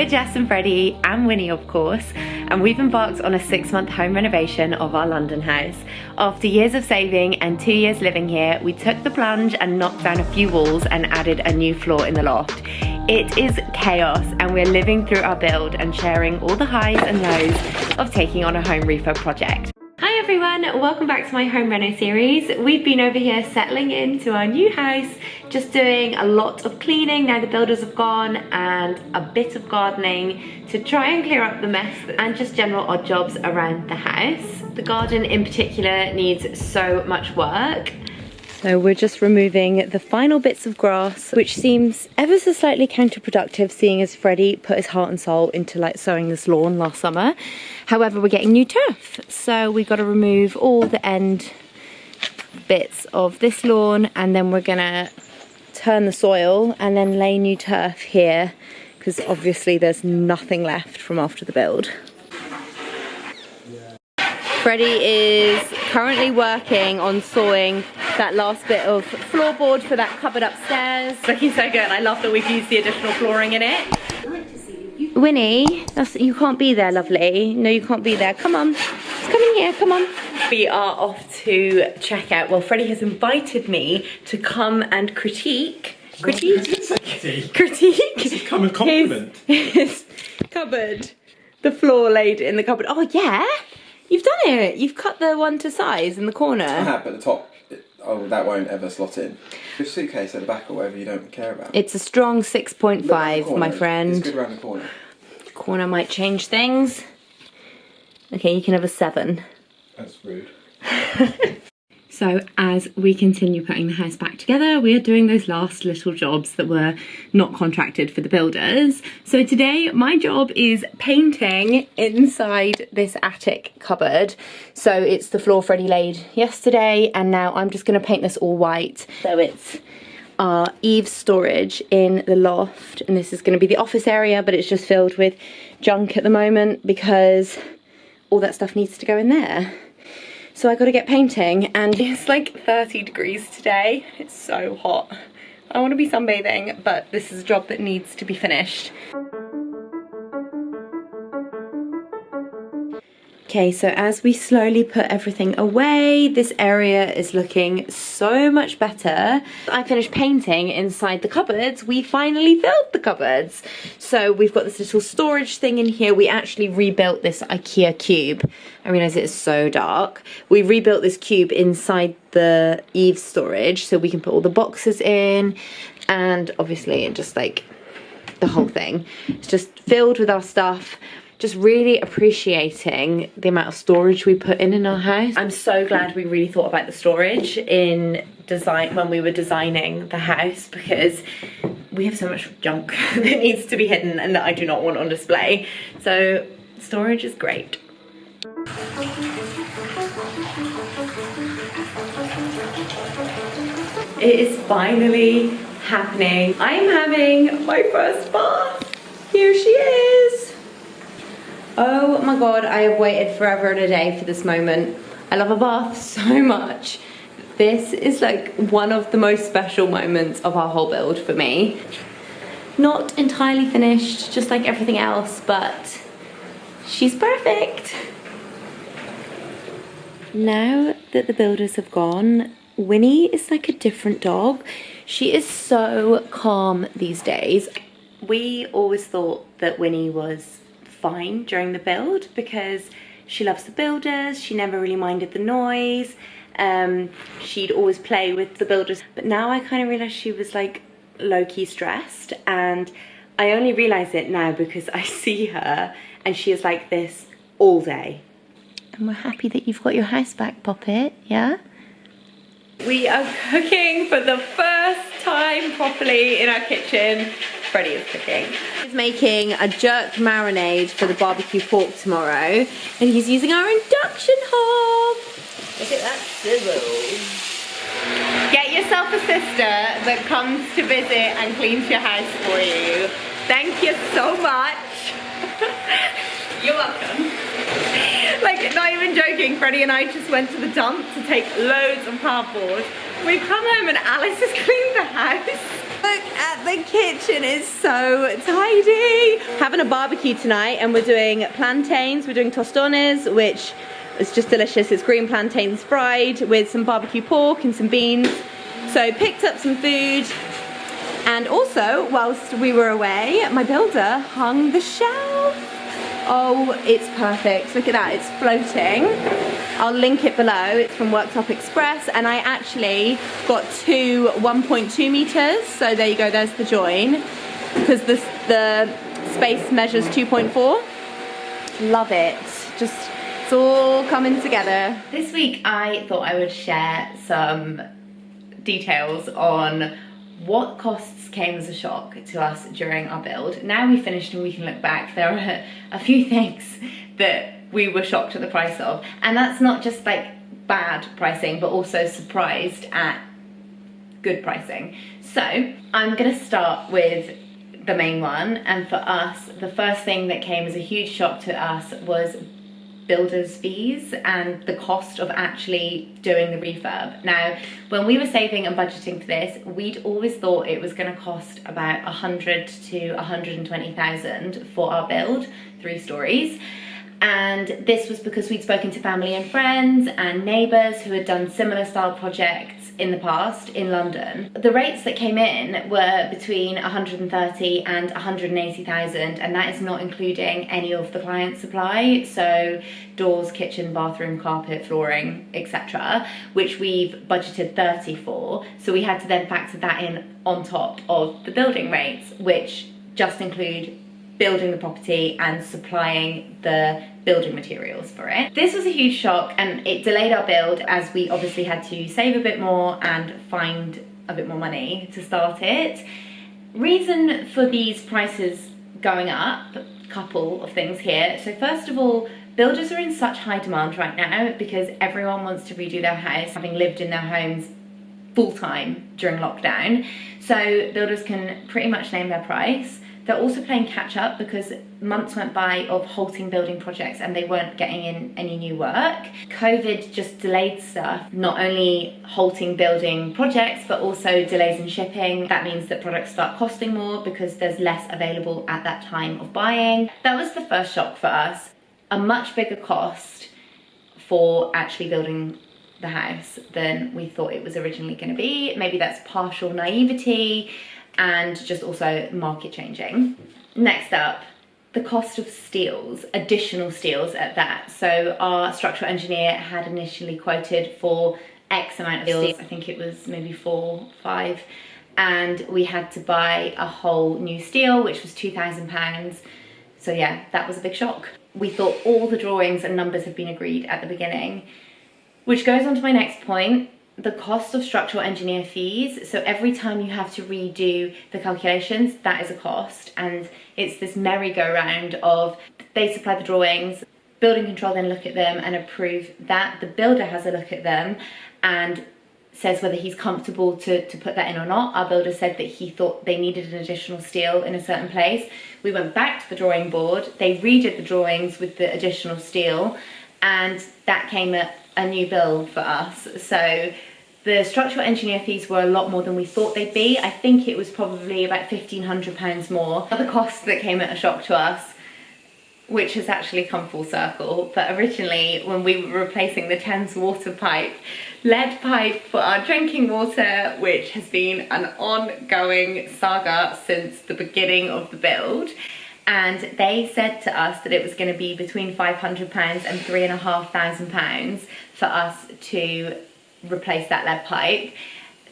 We're Jess and Freddie and Winnie, of course, and we've embarked on a 6-month home renovation of our London house. After years of saving and 2 years living here, we took the plunge and knocked down a few walls and added a new floor in the loft. It is chaos, and we're living through our build and sharing all the highs and lows of taking on a home refurb project. Hi everyone, welcome back to my home reno series. We've been over here settling into our new house, just doing a lot of cleaning now the builders have gone, and a bit of gardening to try and clear up the mess and just general odd jobs around the house. The garden in particular needs so much work. So we're just removing the final bits of grass, which seems ever so slightly counterproductive, seeing as Freddie put his heart and soul into like sowing this lawn last summer. However, we're getting new turf, so we've got to remove all the end bits of this lawn, and then we're gonna turn the soil and then lay new turf here, because obviously there's nothing left from after the build. Freddie is currently working on sawing that last bit of floorboard for that cupboard upstairs. It's looking so good. I love that we've used the additional flooring in it. Winnie, you can't be there, lovely. No, you can't be there. Come on. Just come in here, come on. We are off to check out. Well, Freddie has invited me to come and critique. Critique? This is come a compliment. His cupboard. The floor laid in the cupboard. Oh, yeah? You've done it. You've cut the one to size in the corner. I have, but the top, that won't ever slot in. Your suitcase at the back or whatever you don't care about. It's a strong 6.5, my friend. It's good around the corner. Corner might change things. Okay, you can have a 7. That's rude. So as we continue putting the house back together, we are doing those last little jobs that were not contracted for the builders. So today my job is painting inside this attic cupboard. So it's the floor Freddie laid yesterday, and now I'm just going to paint this all white. So it's our eave storage in the loft, and this is going to be the office area, but it's just filled with junk at the moment because all that stuff needs to go in there. So I got to get painting, and it's like 30 degrees today. It's so hot. I want to be sunbathing, but this is a job that needs to be finished. Okay, so as we slowly put everything away, this area is looking so much better. I finished painting inside the cupboards. We finally filled the cupboards. So we've got this little storage thing in here. We actually rebuilt this IKEA cube. I realise it is so dark. We rebuilt this cube inside the eave storage so we can put all the boxes in, and obviously just like the whole thing. It's just filled with our stuff. Just really appreciating the amount of storage we put in our house. I'm so glad we really thought about the storage in design when we were designing the house, because we have so much junk that needs to be hidden and that I do not want on display. So storage is great. It is finally happening. I'm having my first bath. Here she is. Oh my god, I have waited forever and a day for this moment. I love a bath so much. This is like one of the most special moments of our whole build for me. Not entirely finished, just like everything else, but she's perfect. Now that the builders have gone, Winnie is like a different dog. She is so calm these days. We always thought that Winnie was fine during the build because she loves the builders, she never really minded the noise, she'd always play with the builders, but now I kind of realised she was like low-key stressed, and I only realise it now because I see her and she is like this all day. And we're happy that you've got your house back, Poppet, yeah? We are cooking for the first time properly in our kitchen. Freddie is cooking. He's making a jerk marinade for the barbecue pork tomorrow, and he's using our induction hob. Look at that sizzle. Get yourself a sister that comes to visit and cleans your house for you. Thank you so much. You're welcome. Like, not even joking, Freddie and I just went to the dump to take loads of cardboard. We've come home and Alice has cleaned the house. Look at the kitchen, it's so tidy. Having a barbecue tonight and we're doing plantains, we're doing tostones, which is just delicious. It's green plantains fried with some barbecue pork and some beans. So picked up some food, and also whilst we were away, my builder hung the shelf. Oh, it's perfect. Look at that, it's floating. I'll link it below. It's from Worktop Express, and I actually got two 1.2 meters. So there you go, there's the join, because the space measures 2.4. Love it. Just, it's all coming together. This week I thought I would share some details on what costs came as a shock to us during our build. Now we've finished and we can look back, there are a few things that we were shocked at the price of, and that's not just like bad pricing, but also surprised at good pricing. So I'm gonna start with the main one, and for us, the first thing that came as a huge shock to us was builders' fees and the cost of actually doing the refurb. Now, when we were saving and budgeting for this, we'd always thought it was going to cost about 100 to 120,000 for our build, 3 stories. And this was because we'd spoken to family and friends and neighbours who had done similar style projects in the past in London. The rates that came in were between 130 and 180,000, and that is not including any of the client supply, so doors, kitchen, bathroom, carpet, flooring, etc., which we've budgeted 30 for. So we had to then factor that in on top of the building rates, which just include building the property and supplying the building materials for it. This was a huge shock, and it delayed our build as we obviously had to save a bit more and find a bit more money to start it. Reason for these prices going up, couple of things here. So first of all, builders are in such high demand right now because everyone wants to redo their house, having lived in their homes full-time during lockdown. So builders can pretty much name their price. They're also playing catch up because months went by of halting building projects and they weren't getting in any new work. COVID just delayed stuff, not only halting building projects, but also delays in shipping. That means that products start costing more because there's less available at that time of buying. That was the first shock for us. A much bigger cost for actually building the house than we thought it was originally going to be. Maybe that's partial naivety and just also market changing. Next up, the cost of steels, additional steels at that. So our structural engineer had initially quoted for X amount of steels, I think it was maybe 4, 5, and we had to buy a whole new steel, which was £2,000. So yeah, that was a big shock. We thought all the drawings and numbers had been agreed at the beginning, which goes on to my next point. The cost of structural engineer fees. So every time you have to redo the calculations, that is a cost, and it's this merry-go-round of they supply the drawings, building control then look at them and approve that. The builder has a look at them and says whether he's comfortable to put that in or not. Our builder said that he thought they needed an additional steel in a certain place. We went back to the drawing board, they redid the drawings with the additional steel, and that came at a new bill for us. So the structural engineer fees were a lot more than we thought they'd be. I think it was probably about £1,500 more. Other costs that came at a shock to us, which has actually come full circle, but originally when we were replacing the Thames water pipe, lead pipe for our drinking water, which has been an ongoing saga since the beginning of the build, and they said to us that it was going to be between £500 and £3,500 for us to replace that lead pipe.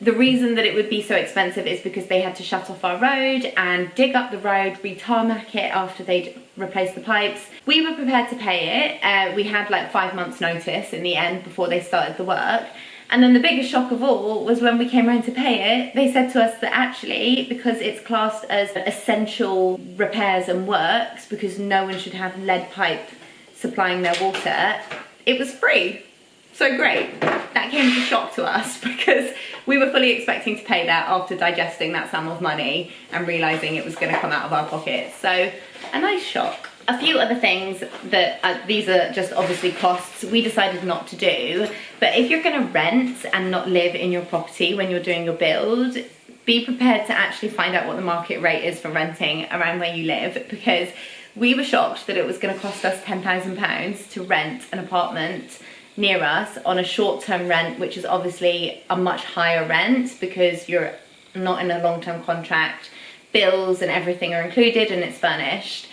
The reason that it would be so expensive is because they had to shut off our road and dig up the road, re-tarmac it after they'd replaced the pipes. We were prepared to pay it. We had like 5 months notice in the end before they started the work. And then the biggest shock of all was when we came around to pay it, they said to us that actually, because it's classed as essential repairs and works, because no one should have lead pipe supplying their water, it was free. So great. That came as a shock to us because we were fully expecting to pay that after digesting that sum of money and realising it was going to come out of our pockets. So a nice shock. A few other things that, these are just obviously costs we decided not to do, but if you're going to rent and not live in your property when you're doing your build, be prepared to actually find out what the market rate is for renting around where you live, because we were shocked that it was going to cost us £10,000 to rent an apartment near us on a short-term rent, which is obviously a much higher rent because you're not in a long-term contract, bills and everything are included and it's furnished.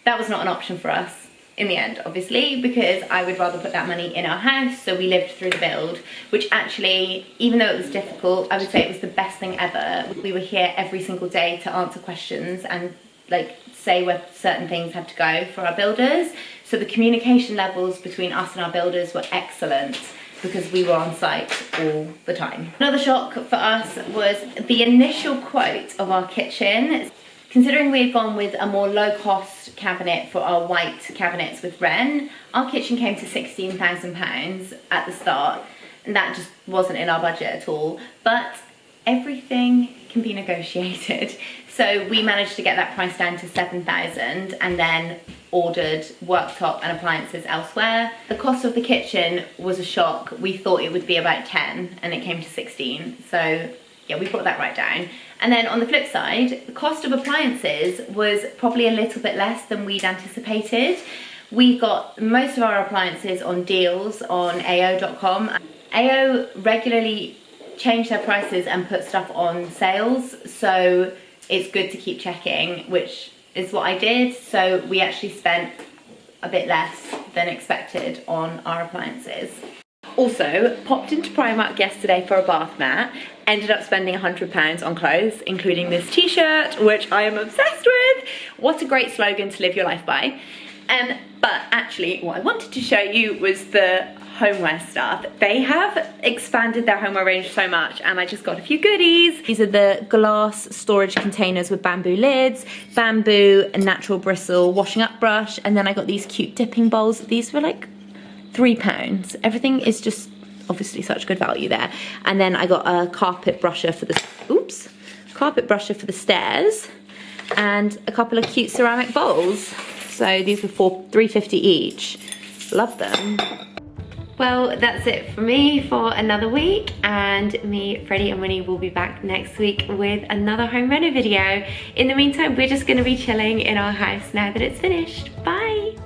That was not an option for us in the end, obviously, because I would rather put that money in our house. So we lived through the build, which actually, even though it was difficult, I would say it was the best thing ever. We were here every single day to answer questions and like say where certain things had to go for our builders. So the communication levels between us and our builders were excellent because we were on site all the time. Another shock for us was the initial quote of our kitchen. Considering we had gone with a more low-cost cabinet for our white cabinets with Wren, our kitchen came to £16,000 at the start, and that just wasn't in our budget at all. But everything can be negotiated. So we managed to get that price down to £7,000 and then ordered worktop and appliances elsewhere. The cost of the kitchen was a shock. We thought it would be about 10 and it came to 16. So yeah, we brought that right down. And then on the flip side, the cost of appliances was probably a little bit less than we'd anticipated. We got most of our appliances on deals on AO.com. AO regularly change their prices and put stuff on sales, so it's good to keep checking, which is what I did. So we actually spent a bit less than expected on our appliances. Also, popped into Primark yesterday for a bath mat, ended up spending £100 on clothes, including this t-shirt, which I am obsessed with. What a great slogan to live your life by. But actually, what I wanted to show you was the homeware stuff. They have expanded their homeware range so much, and I just got a few goodies. These are the glass storage containers with bamboo lids, bamboo and natural bristle washing up brush, and then I got these cute dipping bowls. These were like £3. Everything is just obviously such good value there. And then I got a carpet brusher for the carpet brusher for the stairs, and a couple of cute ceramic bowls. So these were £3.50 each. Love them. Well, that's it for me for another week, and me, Freddie and Winnie will be back next week with another home reno video. In the meantime, we're just gonna be chilling in our house now that it's finished. Bye.